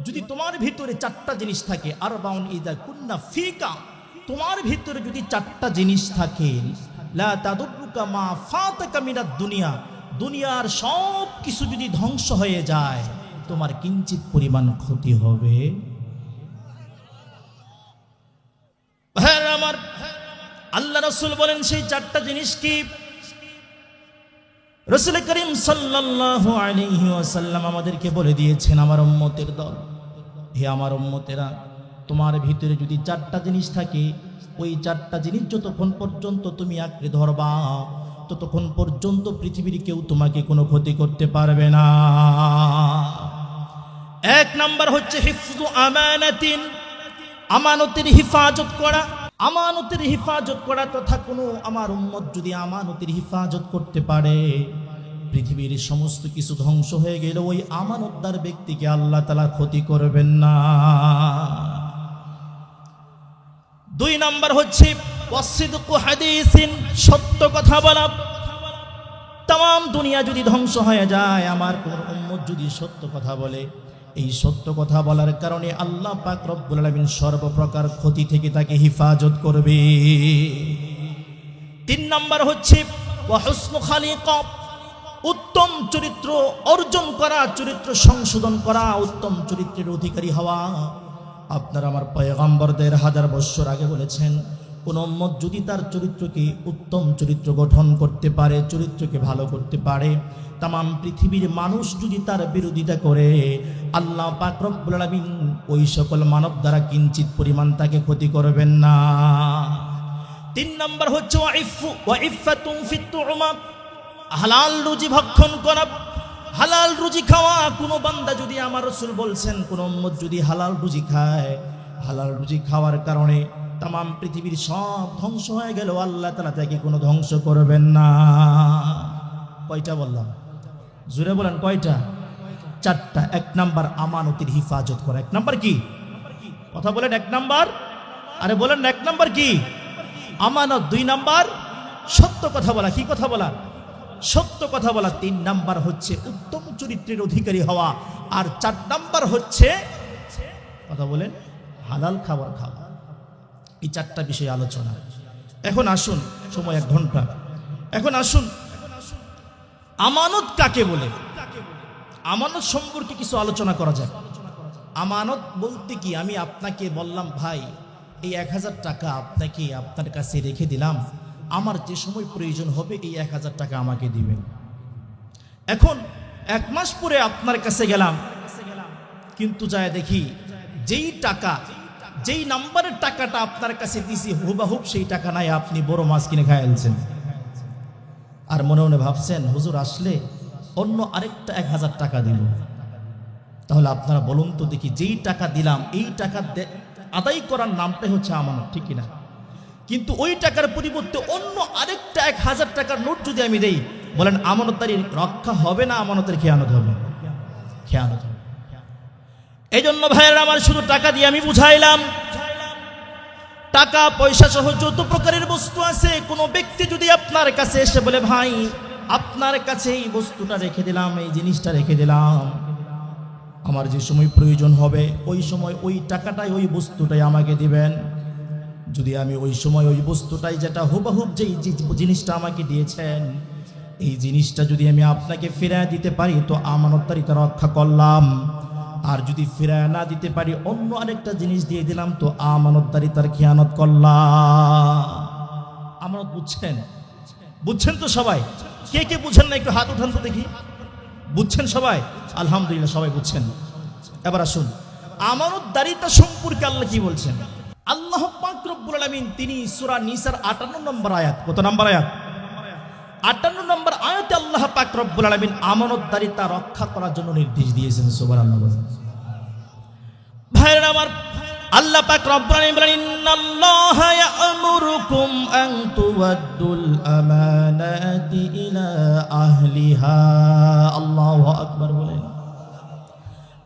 যদি তোমার ভিতরে চারটা জিনিস থাকে, আরবাউন ইযা কুন্না ফিকা, তোমার ভিতরে যদি চারটা জিনিস থাকে, লা তাদুররুকা মা ফাতাকা মিনাদ দুনিয়া, দুনিয়ার সব কিছু যদি ধ্বংস হয়ে যায় তোমার কিঞ্চিত পরিমাণ ক্ষতি হবে। হ্যাঁ আমার আল্লাহ রাসূল বলেন সেই চারটা জিনিস কি? রাসূল করিম সাল্লাল্লাহু আলাইহি ওয়াসাল্লাম আমাদেরকে বলে দিয়েছেন, আমার উম্মতের দল, হে আমার উম্মতেরা, তোমার ভিতরে যদি চারটা জিনিস থাকে, ওই চারটা জিনিস যতক্ষণ পর্যন্ত তুমি আঁকড়ে ধরবা ততক্ষণ পর্যন্ত পৃথিবীর কেউ তোমাকে কোনো ক্ষতি করতে পারবে না। এক নাম্বার হচ্ছে হিফযু আমানাতিন, আমানতের হিফাজত করা। আমানতের হিফাজত করা তথা কোনো আমার উম্মত যদি আমানতের হিফাজত করতে পারে, পৃথিবীর সমস্ত কিছু ধ্বংস হয়ে গেলে ওই আমানতদার ব্যক্তিকে আল্লাহ তাআলা ক্ষতি করবেন না। দুই নাম্বার হচ্ছে ওয়াসিদকু হাদিসিন, সত্য কথা বলা। তাম দুনিয়া যদি ধ্বংস হয়ে যায়, আমার কোন উম্মত যদি সত্য কথা বলে, এই সত্য কথা বলার কারণে আল্লাহ পাক রব্বুল আলামিন সর্বপ্রকার ক্ষতি থেকে তাকে হিফাজত করবে। তিন নাম্বার হচ্ছে ওয়া হুসনু খালিকা, উত্তম চরিত্র অর্জন করা, চরিত্র সংশোধন করা, উত্তম চরিত্রের অধিকারী হওয়া। আপনার আমার পয়গম্বরদের হাজার বছর আগে বলেছেন, কোন উম্মত যদি তার চরিত্রকে উত্তম চরিত্র গঠন করতে পারে, চরিত্রকে ভালো করতে পারে, তাম পৃথিবীর মানুষ যদি তার বিরোধিতা করে, আল্লাহ পাক রব্বুল আলামিন ওই সকল মানব দ্বারা কিঞ্চিত পরিমাণ তাকে ক্ষতি করবেন না। তিন নাম্বার হচ্ছে ওয়া ইফফাতুন ফিত তু'মা, হালাল রুজি ভক্ষণ করা, হালাল রুজি খাওয়া। কোনো বান্দা যদি, আমার রাসূল বলছেন, কোন উম্মত যদি হালাল রুজি খায়, হালাল রুজি খাওয়ার কারণে তাম পৃথিবীর সব ধ্বংস হয়ে গেল, আল্লাহ তাআলা তাকে কোনো ধ্বংস করবেন না। কয়টা বললাম? জোরে বলেন কয়টা? চারটা। এক নাম্বার আমানতের হিফাজত করা। এক নাম্বার কি? কথা বলেন এক নাম্বার, আরে বলেন এক নাম্বার কি? আমানত। দুই নাম্বার সত্য কথা বলা। কি কথা বলা? সত্য কথা বলা। তিন নাম্বার হচ্ছে উত্তম চরিত্রের অধিকারী হওয়া। আর চার নাম্বার হচ্ছে কথা বলেন হালাল খাবার খাওয়া। এই চারটা বিষয় আলোচনা। এখন আসুন, সময় 1 ঘন্টা, এখন আসুন আমানত কাকে বলে, আমানত সম্পর্কে কিছু আলোচনা করা যায়। আমানত বলতে কি? আমি আপনাকে বললাম, ভাই এই 1000 টাকা আপনাকে আপনার কাছে রেখে দিলাম, আমার যে সময় প্রয়োজন হবে এই 1000 টাকা আমাকে দিবেন। এখন 1 মাস পরে আপনার কাছে গেলাম, কিন্তু যায় দেখি যেই টাকা, যেই নাম্বারের টাকাটা আপনার কাছে দিছি হুবাহুব সেই টাকা নাই, আপনি বড় মাছ কিনে খাইয়েছেন। আর মনে মনে ভাবছেন, হুজুর আসলে অন্য আরেকটা 1000 টাকা দিল। তাহলে আপনারা বলুন তো দেখি, যেই টাকা দিলাম এই টাকা আদায় করার নামটাই হচ্ছে আমানত, ঠিক কিনা? কিন্তু ওই টাকার পরিবর্তে অন্য আরেকটা 1000 টাকার নোট যদি আমি দেই, বলেন আমানতদারি রক্ষা হবে না আমানতের খেয়ানত হবে? খেয়ানত হবে। এই জন্য ভাইয়েরা আমার, শুধু টাকা দিয়ে আমি বুঝাইলাম, টাকা পয়সা সহ যত প্রকারের বস্তু আছে, কোনো ব্যক্তি যদি আপনার কাছে এসে বলে, ভাই আপনার কাছে এই বস্তুটা রেখে দিলাম, এই জিনিসটা রেখে দিলাম, আমার যে সময় প্রয়োজন হবে ওই সময় ওই টাকাটাই ওই বস্তুটাই আমাকে দিবেন। যদি আমি ওই সময় ওই বস্তুটাই, যেটা হুবহুব যেই জিনিসটা আমাকে দিয়েছেন, এই জিনিসটা যদি আমি আপনাকে ফিরিয়ে দিতে পারি তো আমানতদারিতা রক্ষা করলাম। আর যদি ফিরায় না দিতে পারি, অন্য আরেকটা জিনিস দিয়ে দিলাম, তো আমানতদারিতার খেয়ানত করলাম। আমানত বুঝছেন? বুঝছেন তো সবাই? কে কে বুঝেন না একটু হাত উঠান তো দেখি। বুঝছেন সবাই? আলহামদুলিল্লাহ, সবাই বুঝছেন। এবার আসুন আমানতদারিতা সম্পর্কে আল্লাহ কি বলছেন। আল্লাহ পাক রব্বুল আলামিন তিনি সূরা নিসার 58 নম্বর আয়াত, কত নম্বর আয়াত? 58 নম্বর আয়াতে আল্লাহ পাক রব্বুল আলামিন আমানতদারিতা রক্ষা করার জন্য নির্দেশ দিয়েছেন। সুবহানাল্লাহ। ভাইরা আমার, আল্লাহ পাক রব্বুল আলামিন বলেন, ইন্নাল্লাহা ইয়া'মুরুকুম আন তুওয়াদ্দুল আমানাতি ইলা আহলিহা। আল্লাহু আকবার বলেন।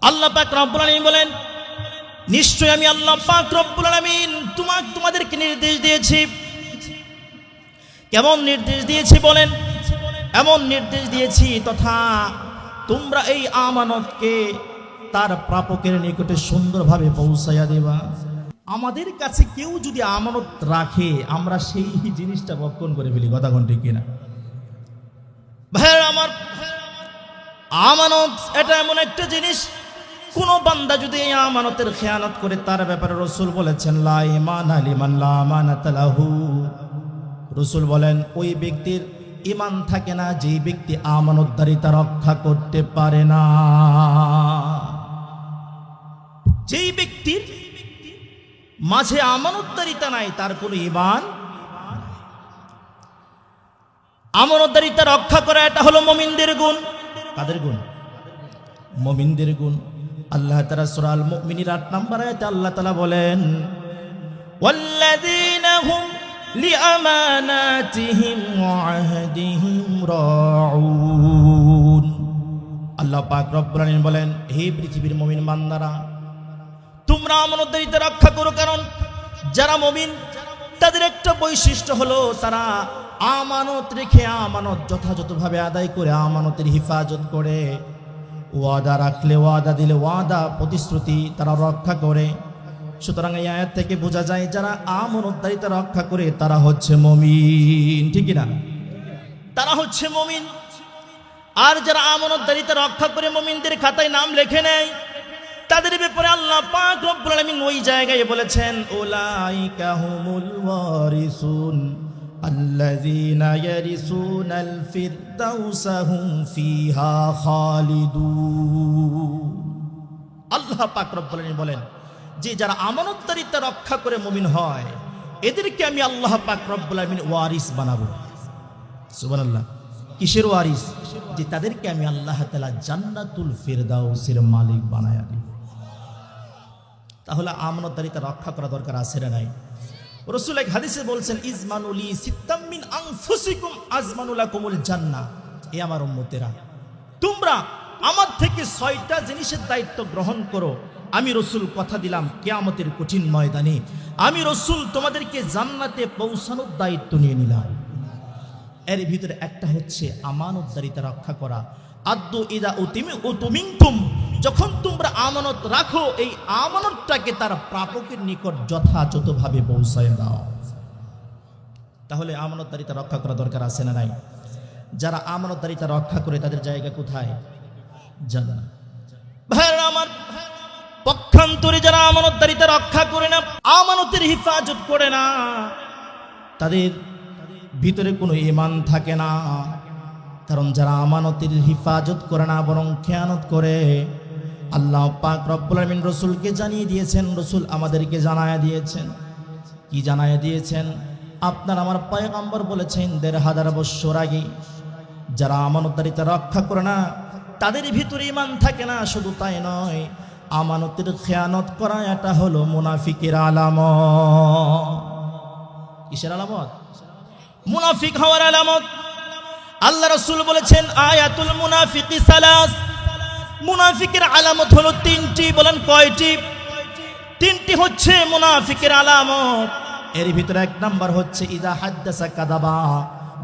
আল্লাহ পাক রব্বুল আলামিন বলেন, নিশ্চয় আমি আল্লাহ পাক রব্বুল আলামিন তোমাদেরকে নির্দেশ দিয়েছি। কেমন নির্দেশ দিয়েছি বলেন? এমন নির্দেশ দিয়েছি তথা তোমরা এই আমানতকে তার প্রাপকের নিকটে সুন্দরভাবে পৌঁছাইয়া দেবা। আমাদের কাছে কেউ যদি আমানত রাখে, আমরা সেই জিনিসটা ভক্ষণ করে ফেলি। কথা কোন ঠিক কিনা? ভাইয়ের আমার, আমানত এটা এমন একটা জিনিস, কোন বান্দা যদি এই আমানতের খেয়ানত করে, তার ব্যাপারে রাসূল বলেছেন লা ঈমানা লিমান লা আমানাতা লাহু। রাসূল বলেন ওই ব্যক্তির ঈমান থাকে না যেই ব্যক্তি আমানতদারিতা রক্ষা করতে পারে না। যেই ব্যক্তির মাঝে আমানতদারিতা নাই তার কোনো ঈমান। আমানতদারিতা রক্ষা করা এটা হলো মুমিনদের গুণ। কাদের গুণ? মুমিনদের গুণ। আল্লাহ তাআলা সূরা আল মুমিনিন ৮ নম্বর আয়াতে আল্লাহ তাআলা বলেন ওয়াল্লাযীনা হুম লিআমানাতিহিম ওয়া আহদিহিম রাউন। আল্লাহ পাক রব্বুল আলামিন বলেন, হে পৃথিবীর মুমিন বান্দারা, তোমরা আমানতদারিতা রক্ষা করো। কারণ যারা মুমিন তাদের একটা বৈশিষ্ট্য হলো তারা আমানত রেখে আমানত যথাযথভাবে আদায় করে আমানতের হিফাজত করে। ওয়াদা রাখলে, ওয়াদা দিলে, ওয়াদা প্রতিশ্রুতি তারা রক্ষা করে। সুতরাং এই আয়াত থেকে বোঝা যায় যারা আমানতদারিতা রক্ষা করে তারা হচ্ছে মুমিন। ঠিক না? তারা হচ্ছে মুমিন। আর যারা আমানতদারিতা রক্ষা করে মুমিনদের খাতায় নাম লেখে নেয়, তাদের ব্যাপারে আল্লাহ পাক রব্বুল আলামিন ওই জায়গায় বলেছেন উলাইকা হুমুল ওয়ারিসুন আল্লাযীনা ইয়ারিসুনাল ফিরদাউসা হুম ফিহা খালিদুন। আল্লাহ পাক রব্বুল আলামিন বলেন যে যারা আমানতদারিতা রক্ষা করে মুমিন হয়, এদেরকে আমি আল্লাহ পাক রব্বুল আলামিন ওয়ারিস বানাবো। সুবহানাল্লাহ। কিসের ওয়ারিস? যে তাদেরকে আমি আল্লাহ তাআলা জান্নাতুল ফিরদাউসের মালিক বানায়া দেব। তাহলে আমানতদারিতা রক্ষা করা দরকার আছে না নাই? রাসূল এক হাদিসে বলছেন ইজমানুলি সিত্তাম মিন আনফুসিকুম আজমানু লাকুমুল জান্নাহ। এ আমার উম্মতেরা, তোমরা আমার থেকে 6টা জিনিসের দায়িত্ব গ্রহণ করো। আমি রাসূল কথা দিলাম কিয়ামতের কঠিন ময়দানে আমি রাসূল তোমাদেরকে জান্নাতে পৌঁছানোর দায়িত্ব নিয়ে নিলাম। এর ভিতরে একটা হচ্ছে আমানতদারিতা রক্ষা করা। আদ্দু ইদা উতুমিনতুম, যখন তোমরা আমানত রাখো এই আমানতটাকে তার প্রাপকের নিকট যথাযথভাবে পৌঁছায় দাও। তাহলে আমানতদারিতা রক্ষা করা দরকার আছে না নাই? যারা আমানতদারিতা রক্ষা করে তাদের জায়গা কোথায়? জান্নাত। ভাইরা আমার, পক্ষান্তরে যারা আমানতদারিতা রক্ষা করে না, আমানতের হিফাজত করে না, তাদের ভিতরে কোনো ঈমান থাকে না। কারণ যারা আমানতের হিফাজত করে না বরং খেয়ানত করে, আল্লাহ পাক রব্বুল আলামিন রাসূলকে জানিয়ে দিয়েছেন, রাসূল আমাদেরকে জানায়া দিয়েছেন। কি জানায়া দিয়েছেন? আপনার আমার পয়গম্বর বলেছেন ১৫০০ বছর আগে যারা আমানতদারিতা রক্ষা করে না তাদের ভিতরে ঈমান থাকে না। শুধু তাই নয়, আমানতের খেয়ানত করা এটা হলো মুনাফিকের আলামত। কিসের আলামত? মুনাফিক হওয়ার আলামত। আল্লাহ রাসূল বলেছেন আয়াতুল মুনাফিকি সালাস, মুনাফিকের আলামত হলো 3টি। বলেন কয়টি? 3টি হচ্ছে মুনাফিকের আলামত। এর ভিতরে 1 নাম্বার হচ্ছে ইযা হাদ্দাসা কাযাবা,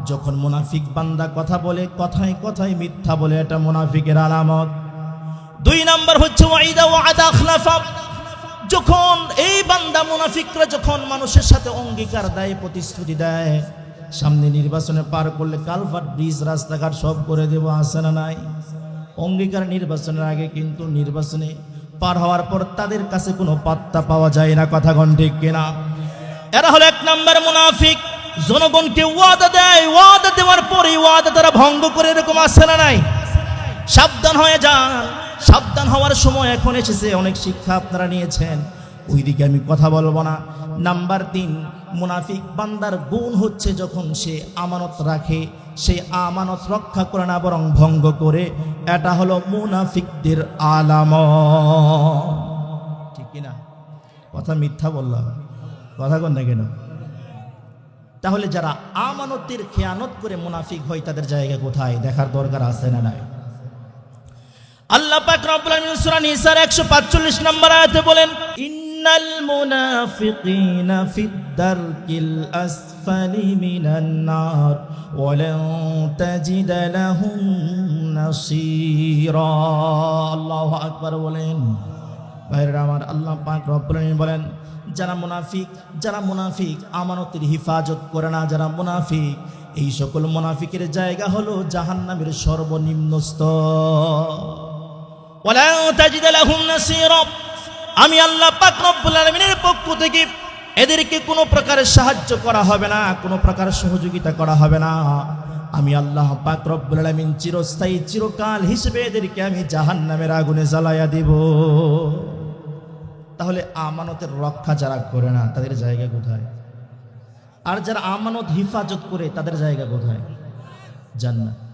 যখন মুনাফিক বান্দা কথা বলে কথায় কথায় মিথ্যা বলে, এটা মুনাফিকের আলামত। 2 নাম্বার হচ্ছে ওয়াইদা ওয়াদা আখলাফা, যখন এই বান্দা মুনাফিকরা যখন মানুষের সাথে অঙ্গীকার দেয়, প্রতিশ্রুতি দেয়, সামনে নির্বাচনে পার করলে কালভার্ট, ব্রিজ, রাস্তাঘাট সব করে দেব, আছে না নাই? অঙ্গীকার নির্বাচনের আগে, কিন্তু নির্বাচনে পার হওয়ার পর তাদের কাছে কোনো পাত্তা পাওয়া যায় না। কথা কোন ঠিক কিনা? এরা হলো 1 নাম্বার মুনাফিক। জনগণকে ওয়াদা দেয়, ওয়াদা দেওয়ার পরে ওয়াদা তারা ভঙ্গ করে, এরকম আছে না নাই? সাবধান হয়ে যান। সাবধান হওয়ার সময় এখন এসেছে। অনেক শিক্ষা আপনারা নিয়েছেন, ওইদিকে আমি কথা বলবো না। নাম্বার 3, মুনাফিক বান্দার গুণ হচ্ছে যখন সে আমানত রাখে, সে আমানত রক্ষা করে না বরং ভঙ্গ করে, এটা হলো মুনাফিকদের আলামত। ঠিক কিনা? কথা মিথ্যা বললাম? কথা কোন না কেন? তাহলে যারা আমানতের খেয়ানত করে মুনাফিক হয় তাদের জায়গা কোথায়? দেখার দরকার আছে না নাই? আল্লাহ পাক রব্বুল আলামিন সূরা নিসার 145 নম্বর আয়াতে বলেন ইন্নাল মুনাফিকিনা ফিদ-দারকিল আসফালি মিনান নার ওয়া লান তাজিদা লাহুম নাসীরা। আল্লাহু আকবার বলেন। ভাইরা আমার, আল্লাহ পাক রব্বুল আলামিন বলেন, যারা মুনাফিক আমানতের হিফাজত করে না, যারা মুনাফিক, এই সকল মুনাফিকের জায়গা হলো জাহান্নামের সর্বনিম্ন স্তর। ওয়ালা তাজিদা লাহুম নাসীরা। আমি আল্লাহ পাক রব্বুল আলামিনের পক্ষ থেকে এদেরকে কোনো প্রকারের সাহায্য করা হবে না, কোনো প্রকার সহযোগিতা করা হবে না। আমি আল্লাহ পাক রব্বুল আলামিন চিরস্থায়ী চিরকাল হিসেবে এদেরকে আমি জাহান্নামের আগুনে জ্বালাইয়া দিব। তাহলে আমানতের রক্ষা যারা করে না তাদের জায়গা কোথায়? আর যারা আমানত হিফাজত করে তাদের জায়গা কোথায়? জান্নাত।